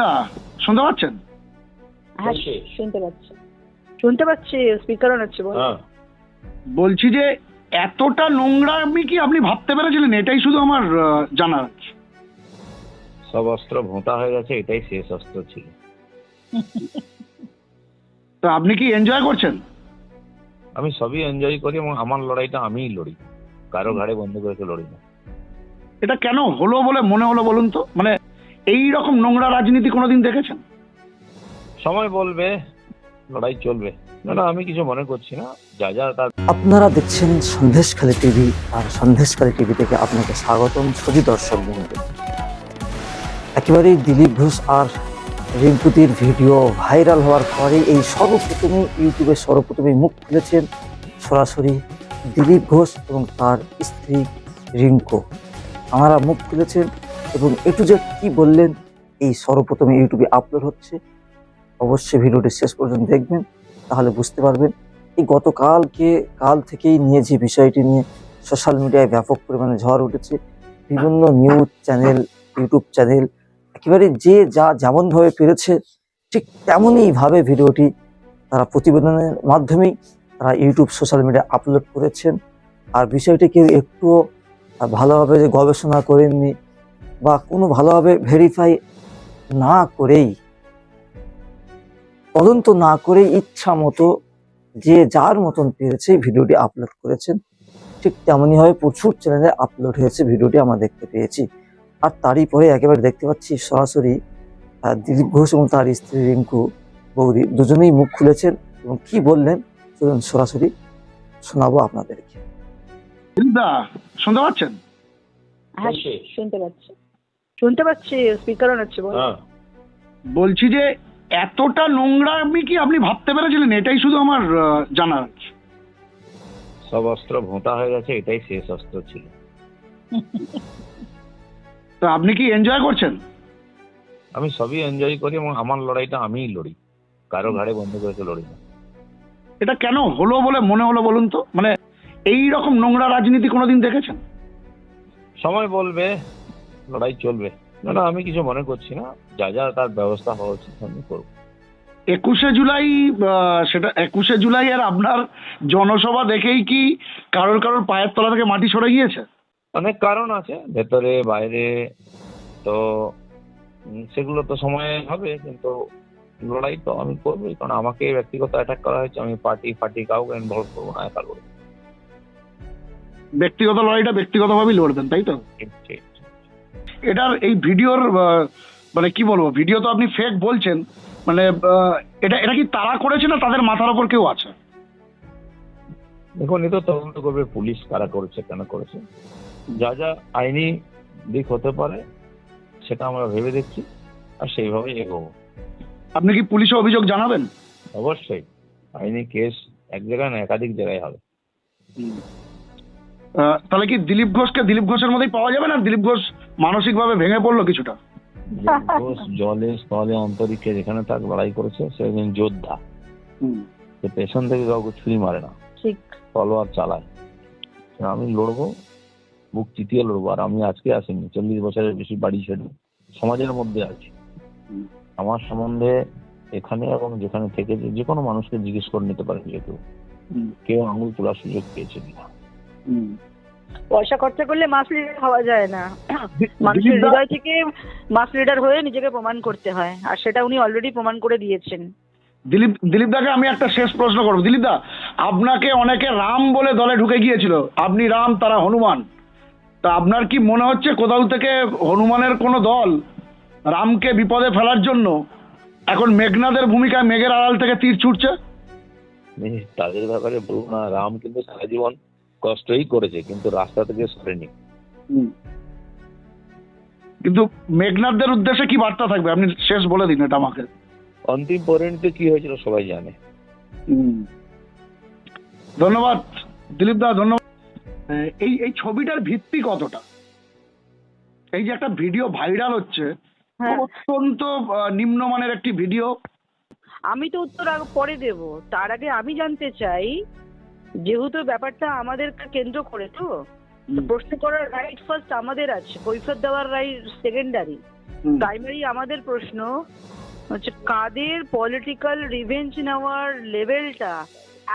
দা শুনতে পাচ্ছেন? হ্যাঁ শুনতে পাচ্ছি স্পিকার অন আছে। বলছি যে এতটা নোংরা আমি কি আপনি ভাবতে পেরেছিলেন? এটাই শুধু আমার জানার আছে। সব অস্ত্র ভোঁতা হয়ে গেছে, এটাই শেষ অস্ত্র ছিল। তো আপনি কি এনজয় করছেন? আমি সবই এনজয় করি এবং আমার লড়াইটা আমিই লড়ি, কারো ঘাড়ে বন্দুক রেখে লড়ি না। এটা কেন হলো বলে মনে হলো বলুন তো? মানে এই রকম নোংরা রাজনীতি কোনোদিন দেখেছেন? সময় বলবে, লড়াই চলবে। না, আমি কিছু মনে করছি না। যা যা তার। আপনারা দেখছেন সন্দেশখালী টিভি, আর সন্দেশখালী টিভি থেকে আপনাকে স্বাগতম সুধী দর্শক বন্ধু। একেবারেই দিলীপ ঘোষ আর রিঙ্কুতির ভিডিও ভাইরাল হওয়ার পরে এই সর্বপ্রথমে মুখ খুলেছেন সরাসরি দিলীপ ঘোষ এবং তার স্ত্রী রিঙ্কু। আমরা মুখ খুলেছেন এবং একটু যে কি বললেন এই সর্বপ্রথমে ইউটিউবে আপলোড হচ্ছে। অবশ্যই ভিডিওটি শেষ পর্যন্ত দেখবেন, তাহলে বুঝতে পারবেন। এই কাল থেকেই নিয়ে যে বিষয়টি নিয়ে সোশ্যাল মিডিয়ায় ব্যাপক পরিমাণে ঝড় উঠেছে। বিভিন্ন নিউজ চ্যানেল, ইউটিউব চ্যানেল একেবারে যে যা যেমনভাবে পেরেছে ঠিক তেমনই ভাবে ভিডিওটি তারা প্রতিবেদনের মাধ্যমেই তারা ইউটিউব সোশ্যাল মিডিয়া আপলোড করেছেন। আর বিষয়টি কেউ একটুও ভালোভাবে যে গবেষণা করেননি বা কোনো ভালোভাবে ভেরিফাই না করেই, তদন্ত না করে ইচ্ছা মতো যে যার মতন পেরেছে ভিডিওটি আপলোড করেছেন। ঠিক তেমনই ভাবে প্রচুর চ্যানেলে আপলোড হয়েছে ভিডিওটি আমরা দেখতে পেয়েছি। আর তারই পরে একেবারে দেখতে পাচ্ছি সরাসরি দিলীপ ঘোষ এবং তার স্ত্রী রিঙ্কু বৌদি দুজনেই মুখ খুলেছেন এবং কি বললেন চলুন সরাসরি শোনাবো আপনাদেরকে। দা শুনতে পাচ্ছেন? হ্যাঁ শুনতে পাচ্ছি স্পিকার অন আছে। বলছি যে এতটা নোংরা আমি কি আপনি ভাবতে পেরেছিলেন? এটাই শুধু আমার জানার আছে। সব অস্ত্র ভোঁতা হয়ে গেছে, এটাই শেষ অস্ত্র ছিল। তো আপনি কি এনজয় করছেন? আমি সবই এনজয় করি এবং আমার লড়াইটা আমিই লড়ি, কারো ঘাড়ে বন্দুক রেখে লড়ি না। এটা কেন হলো বলে মনে হলো বলুন তো? মানে এই রকম নোংরা রাজনীতি কোনোদিন দেখেছেন? সময় বলবে, লড়াই চলবে। না, আমি কিছু মনে করছি না। যা যা তার ব্যবস্থা হওয়া উচিত আমি করবো। 21শে জুলাই, সেটা 21শে জুলাই আর আপনার জনসভা দেখেই কি কারোর পায়ের তলা থেকে মাটি সরে গিয়েছে? অনেক কারণ আছে, ভেতরে বাইরে। তো সেগুলো তো সময় হবে, কিন্তু লড়াই তো আমি করবোই, কারণ আমাকে ব্যক্তিগত অ্যাটাক করা হয়েছে। আমি পার্টি কাউকে ইনভলভ করবো না, একা লড়বো। ব্যক্তিগত লড়াইটা ব্যক্তিগতভাবেই লড়বেন, তাই তো? ঠিক। এটার এই ভিডিওর মানে কি বলবো, ভিডিও তো আপনি ফেক বলছেন, মানে এটা কি তারা করেছে না তাদের মাথার উপর কেউ আছে? দেখুন, এ তো তদন্ত করবে পুলিশ, কারা করেছে কেন করেছে। যা যা আইনি দিক হতে পারে সেটা আমরা ভেবে দেখছি, আর সেইভাবেই এগোবো। আপনি কি পুলিশে অভিযোগ জানাবেন? অবশ্যই। আইনি কেস এক জায়গায় না, একাধিক জায়গায় হবে। তাহলে কি দিলীপ ঘোষের মধ্যেই পাওয়া যাবে না? দিলীপ ঘোষ মানসিকভাবে ভেঙে পড়লো কিছুটা। ঘোষ জলে স্থলে অন্তরিক্ষে যেখানে তার লড়াই করেছে, সে একজন যোদ্ধা। সে পেছন থেকে কাউকে ছুরি মারে না, তলোয়ার চালায়। আমি লড়বো, বুক চিতিয়ে লড়বো। আর আমি আজকে আসিনি, 40 বছরের বেশি বাড়ি ছেড়ে সমাজের মধ্যে আছি। আমার সম্বন্ধে এখানে এবং যেখানে থেকে যে কোনো মানুষকে জিজ্ঞেস করে নিতে পারেন যে কেউ আঙুল তোলার সুযোগ পেয়েছে কিনা। পয়সা খরচা করলে মাস লিডার হওয়া যায় না। মানুষের হৃদয় থেকে মাস লিডার হয়ে নিজেকে প্রমাণ করতে হয়, আর সেটা উনি অলরেডি প্রমাণ করে দিয়েছেন। দিলীপ দাকে আমি একটা শেষ প্রশ্ন করবো। দিলীপ দা, আপনাকে অনেকে রাম বলে দলে ঢুকে গিয়েছিল, আপনি রাম তারা হনুমান। তা আপনার কি মনে হচ্ছে কোথাও থেকে হনুমানের কোনো দল রামকে বিপদে ফেলার জন্য এখন মেঘনাদের ভূমিকায় মেঘের আড়াল থেকে তীর ছুটছে? তাদের ব্যাপারে বলবো না। রাম কিন্তু সারা জীবন কষ্টই করেছে, কিন্তু রাস্তা থেকে সরেনি। কিন্তু মেঘনাথদের উদ্দেশ্যে কি বার্তা থাকবে আপনি শেষ বলে দিন এটা আমাকে। অন্তিম পরিণতি কি হয়েছিল সবাই জানে। ধন্যবাদ দিলীপ দা, ধন্যবাদ। এই ছবিটার ভিত্তি কতটা? এই যে একটা ভিডিও ভাইরাল হচ্ছে, অত্যন্ত নিম্নমানের একটি ভিডিও। আমি তো উত্তর পরে দেব, তার আগে আমি জানতে চাই, যেহেতু ব্যাপারটা আমাদের কেন্দ্র করে, তো প্রশ্ন করার রাইট ফার্স্ট আমাদের আছে, কৈফিয়ত দেওয়ার রাইট সেকেন্ডারি। প্রাইমারি আমাদের প্রশ্ন হচ্ছে কাদের পলিটিক্যাল রিভেঞ্জ নেওয়ার লেভেলটা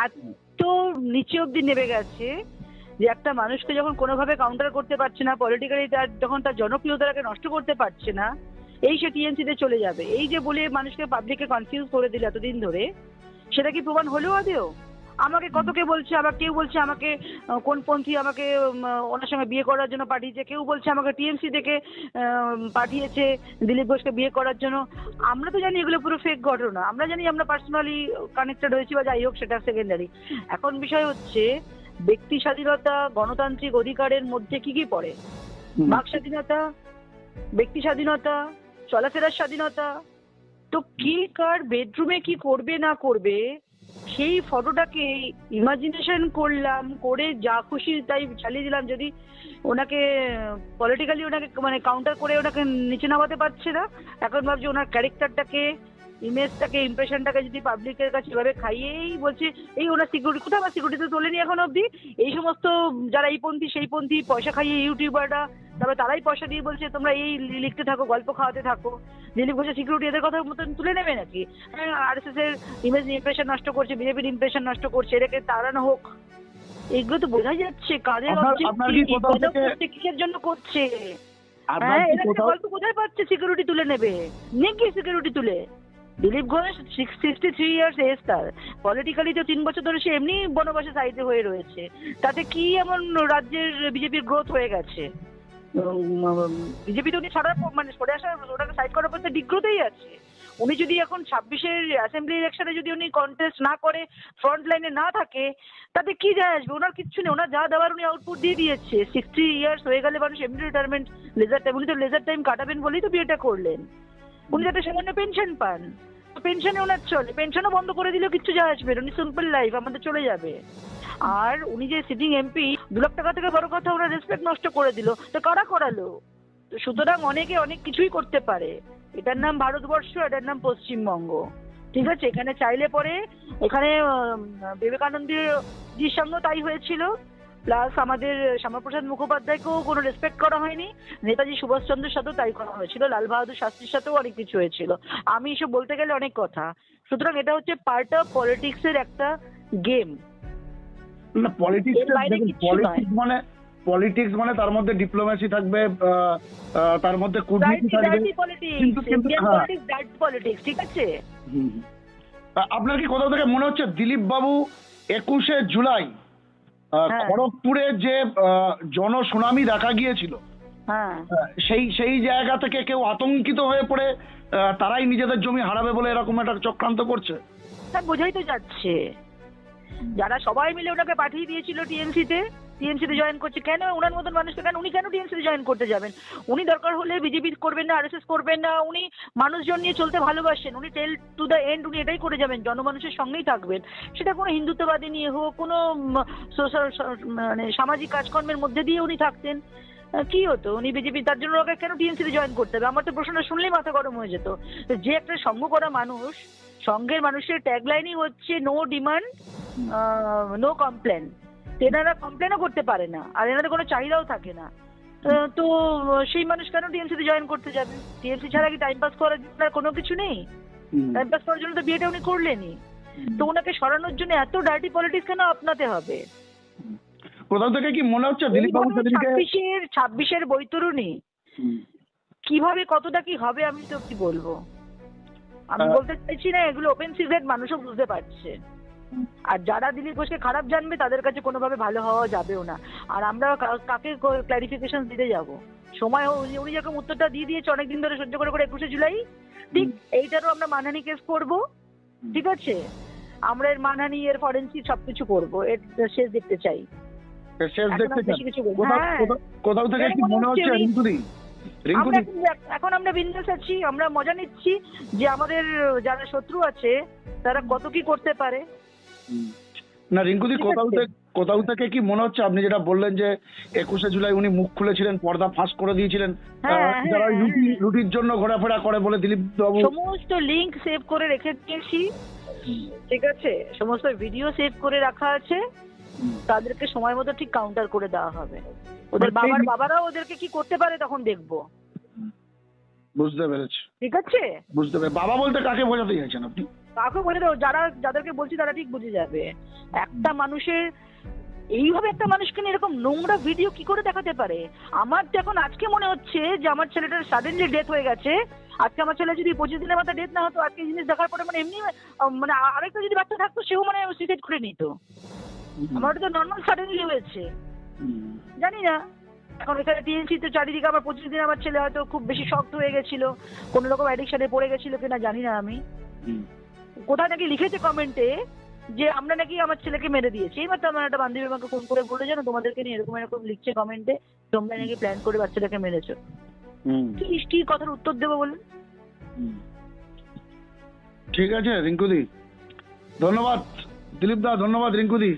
এত নিচে অব্দি নেমে গেছে যে একটা মানুষকে যখন কোনোভাবে কাউন্টার করতে পারছে না, পলিটিক্যালি যখন তার জনপ্রিয়তাকে নষ্ট করতে পারছে না, এই সে টিএমসিতে চলে যাবে, এই যে বলে মানুষকে পাবলিককে কনফিউজ করে দিল এতদিন ধরে, সেটা কি প্রমাণ হলো আদেও? আমাকে কত কে বলছে, আবার কেউ বলছে আমাকে কোন পন্থী আমাকে ওনার সঙ্গে বিয়ে করার জন্য পাঠিয়েছে, কেউ বলছে আমাকে টিএমসি থেকে পাঠিয়েছে দিলীপ ঘোষকে বিয়ে করার জন্য। আমরা তো জানি এগুলো পুরো ফেক ঘটনা, আমরা জানি আমরা পার্সোনালি কানেক্টেড হয়েছি বা যাই হোক, সেটা সেকেন্ডারি। এখন বিষয় হচ্ছে ব্যক্তি স্বাধীনতা গণতান্ত্রিক অধিকারের মধ্যে কি কি পড়ে? বাক স্বাধীনতা, ব্যক্তি স্বাধীনতা, চলাফেরার স্বাধীনতা। তো কে কার বেডরুমে কি করবে না করবে সেই ফটোটাকে ইমাজিনেশন করলাম, করে যা খুশি তাই চালিয়ে দিলাম। যদি ওনাকে পলিটিক্যালি ওনাকে মানে কাউন্টার করে ওনাকে নিচে নামাতে পারছে না, এখন ভাবছি ওনার ক্যারেক্টারটাকে, ইমেজটাকে, ইমপ্রেশনটাকে যদি পাবলিকের কাছে এভাবে খাইয়েই বলছে এই ওনার সিকিউরিটি কোথাও, আমার সিকিউরিটি তো তোলেনি এখন অবধি। এই সমস্ত যারা এই পন্থী সেই পন্থী পয়সা খাইয়ে ইউটিউবাররা, তারপরে তারাই পয়সা দিয়ে বলছে তোমরা এই লিখতে থাকো, গল্প খাওয়াতে থাকো। দিলীপ ঘোষের সিকিউরিটি এদের কথা মতন তুলে নেবে নাকি? আরএসএস এর ইমেজ ইমপ্রেশন নষ্ট করছে, বিজেপির ইমপ্রেশন নষ্ট করছে, এটাকে তাড়ানো হোক। এগুলো তো বোঝাই যাচ্ছে কাদের কিসের জন্য করছে। হ্যাঁ, এরা গল্প কোথায় পাচ্ছে সিকিউরিটি তুলে নেবে? নেকি সিকিউরিটি তুলে? দিলীপ ঘোষ 63 ইয়ার্স এজ, তার পলিটিক্যালি তো 3 বছর ধরে সে এমনি বনবাসে সাইডে হয়ে রয়েছে। তাতে কি এমন রাজ্যের বিজেপির গ্রোথ হয়ে গেছে? বিজেপি তো উনি মানে সরে আসা, ওটাকে সাইড করার পর ডিগ্রোতেই আছে। উনি যদি এখন 26-এর অ্যাসেম্বলি ইলেকশনে যদি উনি কন্টেস্ট না করে, ফ্রন্ট লাইনে না থাকে, তাতে কি যায় আসবে? ওনার কিচ্ছু নেই, ওনার যা দেওয়ার উনি আউটপুট দিয়ে দিয়েছে। 60 ইয়ার্স হয়ে গেলে মানুষ এমনি রিটায়ারমেন্ট, লেজার টাইম, উনি তো লেজার টাইম কাটাবেন বলেই তো বিয়েটা করলেন। উনি যাতে সামান্য পেনশন পান, পেনশনে ওনার চলে, পেনশনও বন্ধ করে দিলেও কিচ্ছু যায় আসবে, উনি সিম্পল লাইফ আমাদের চলে যাবে। আর উনি যে সিটিং এমপি, 2 লাখ টাকা থেকে বড় কথা ওনার রেসপেক্ট নষ্ট করে দিল, তো কারা করালো? তো সুতরাং অনেকে অনেক কিছুই করতে পারে। এটার নাম ভারতবর্ষ, এটার নাম পশ্চিমবঙ্গ, ঠিক আছে? এখানে চাইলে পরে, এখানে বিবেকানন্দের জির সঙ্গেও তাই হয়েছিল, প্লাস আমাদের শ্যামাপ্রসাদ মুখোপাধ্যায়কেও কোনো রেসপেক্ট করা হয়নি, নেতাজি সুভাষচন্দ্রের সাথেও তাই করা হয়েছিল, লাল বাহাদুর শাস্ত্রীর সাথেও অনেক কিছু হয়েছিল। আমি এসব বলতে গেলে অনেক কথা। সুতরাং এটা হচ্ছে পার্ট অফ পলিটিক্সের একটা গেম। না, পলিটিক্স মানে তার মধ্যে ডিপ্লোমেসি থাকবে, তার মধ্যে কূটনীতি থাকবে, ঠিক আছে? আপনার কি কোথাও থেকে মনে হচ্ছে দিলীপ বাবু 21শে জুলাই খড়গপুরে যে জনসুনামি দেখা গিয়েছিল, সেই জায়গা থেকে কেউ আতঙ্কিত হয়ে পড়ে তারাই নিজেদের জমি হারাবে বলে এরকম একটা চক্রান্ত করছে? হ্যাঁ, বোঝাই তো যাচ্ছে। যারা সবাই মিলে ওনাকে পাঠিয়ে দিয়েছিল টিএমসিতে জয়েন করছে, কেন ওনার মতন মানুষকে, কেন উনি কেন টিএমসিতে জয়েন করতে যাবেন? উনি দরকার হলে বিজেপি করবেন না, আরএসএস করবেন না, উনি মানুষজন নিয়ে চলতে ভালোবাসেন, উনি টেল টু দ্য এন্ড উনি এটাই করে যাবেন, জনমানুষের সঙ্গেই থাকবেন। সেটা কোনো হিন্দুত্ববাদী নিয়ে হোক, কোনো সোশ্যাল মানে সামাজিক কাজকর্মের মধ্যে দিয়ে উনি থাকতেন, কি হতো? উনি বিজেপি, তার জন্য ওকে কেন টিএমসিতে জয়েন করতে হবে? আমার তো প্রশ্নটা শুনলেই মাথা গরম হয়ে যেত। যে একটা সঙ্গ করা মানুষ, সঙ্গের মানুষের ট্যাগলাইনই হচ্ছে নো ডিমান্ড নো কমপ্লেন। এনারা কমপ্লেনও করতে পারে না, আর এনাদের কোনো চাহিদাও থাকে না। তো সেই মানুষ কেন টিএমসিতে জয়েন করতে যাবে? টিএমসি ছাড়া কি টাইম পাস করার জন্য কোনো কিছু নেই? টাইম পাস করার জন্য তো বিয়েটা উনি করলেনই, তো ওনাকে সরানোর জন্য এত ডার্টি পলিটিক্স কেন আপনাতে হবে? কোথাও থেকে কি মনে হচ্ছে দিলীপ বাবু 26-এর বৈতরণী কিভাবে কতটা কি হবে আমি তো কি বলবো, আমি বলতে চাইছি না, এগুলো ওপেন সিক্রেট, মানুষও বুঝতে পারছে। আর যারা দিলীপ ঘোষকে খারাপ জানবে তাদের কাছে কোনোভাবে ভালো হওয়া যাবেও না। আর আমরা কাকে ক্লারিফিকেশন দিতে যাব? সময় উনি যেরকম উত্তরটা দিয়ে দিয়েছে অনেকদিন ধরে সহ্য করে করে 21শে জুলাই, ঠিক এইটারও আমরা মানহানি কেস করব, ঠিক আছে? আমরা এর মানহানি, এর ফরেন্সিক সবকিছু করবো, এর শেষ দেখতে চাই। কোথাও থেকে কি মনে হচ্ছে এখন আমরা বিন্দাস আছি, আমরা মজা নিচ্ছি যে আমাদের যারা শত্রু আছে তারা কত কি করতে পারে। না রিঙ্কুদি, কোথাও থেকে কি মনে হচ্ছে আপনি যেটা বললেন যে 21শে জুলাই উনি মুখ খুলেছিলেন, পর্দা ফাঁস করে দিয়েছিলেন, যারা রুটির জন্য ঘোরাফেরা করে বলে দিলীপ বাবু সমস্ত লিংক সেভ করে রেখে দিয়েছি, ঠিক আছে? সমস্ত ভিডিও সেভ করে রাখা আছে, তাদেরকে সময় মতো ঠিক কাউন্টার করে দেওয়া হবে। ওদের বাবারাও ওদেরকে কি করতে পারে তখন দেখবো। বুঝতে পেরেছি, ঠিক আছে? বুঝতে পেরেছি। বাবা বলতে কাকে বোঝাতে চাইছেন আপনি? কাকে বলে দাও, যাদেরকে বলছি তারা ঠিক বুঝে যাবে। একটা মানুষের এইভাবে একটা মানুষকে নিয়ে এরকম নোংরা ভিডিও কি করে দেখাতে পারে? আমার তো এখন আজকে মনে হচ্ছে যে আমার ছেলেটার সাডেনলি ডেথ হয়ে গেছে। আজকে আমার ছেলে যদি 25 দিনের মাথায় ডেথ না হতো, আজকে এই জিনিস দেখার পরে মানে এমনি মানে আরেকটা যদি বাচ্চা থাকতো সেও মানে সুইসাইড করে নিত। আমার তো নর্মাল সাডেনলি হয়েছে, জানি না। এখন এখানে টিএনসি তো চারিদিকে, আমার 25 দিন আমার ছেলে হয়তো খুব বেশি শক্ত হয়ে গেছিল, কোনো রকম অ্যাডিকশনে পড়ে গেছিল কিনা জানি না আমি। কোথায় নাকি লিখেছে কমেন্টে যে আমরা নাকি আমার ছেলেকে মেরে দিয়েছি। এইমাত্র আমার একটা বান্ধবী আমাকে ফোন করে বলে, জানো তোমাদেরকে নিয়ে এরকম এরকম লিখছে কমেন্টে, তোমরা নাকি প্ল্যান করে বাচ্চাটাকে মেরেছো। কি কথার উত্তর দেবো বলুন? ঠিক আছে রিঙ্কুদি, ধন্যবাদ দিলীপ দা, ধন্যবাদ রিঙ্কুদি।